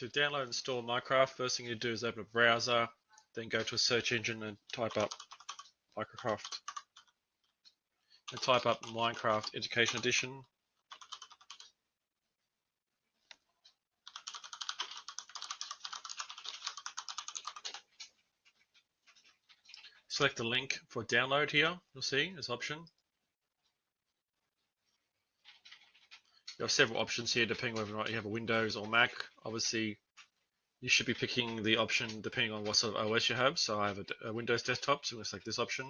To download and install Minecraft, first thing you do is open a browser, then go to a search engine and type up Minecraft. And type up Minecraft Education Edition. Select the link for download here, you'll see this option. You have several options here depending whether or not you have a Windows or Mac. Obviously, you should be picking the option depending on what sort of OS you have. So I have a Windows desktop, so I'm going to select this option.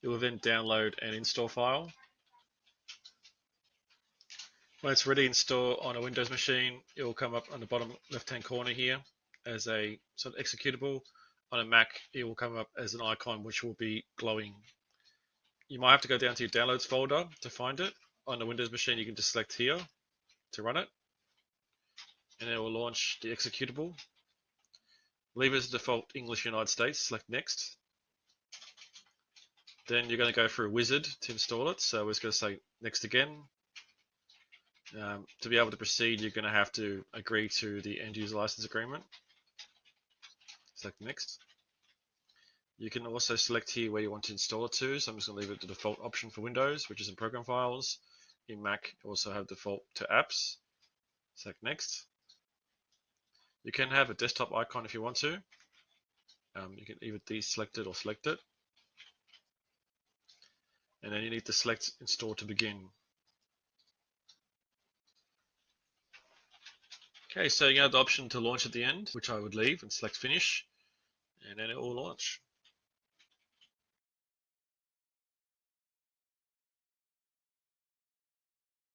It will then download an install file. When it's ready to install on a Windows machine, it will come up on the bottom left-hand corner here as a sort of executable. On a Mac, it will come up as an icon which will be glowing. You might have to go down to your downloads folder to find it. On the Windows machine, you can just select here to run it, and it will launch the executable. Leave it as default English United States, select next. Then you're going to go through a wizard to install it, so we're just going to say next again. To be able to proceed, you're going to have to agree to the end user license agreement. Select next. You can also select here where you want to install it to, so I'm just going to leave it the default option for Windows, which is in Program Files. In Mac, you also have default to Apps. Select next. You can have a desktop icon if you want to. You can either deselect it or select it. And then you need to select Install to begin. Okay, so you have the option to launch at the end, which I would leave and select Finish, and then it will launch.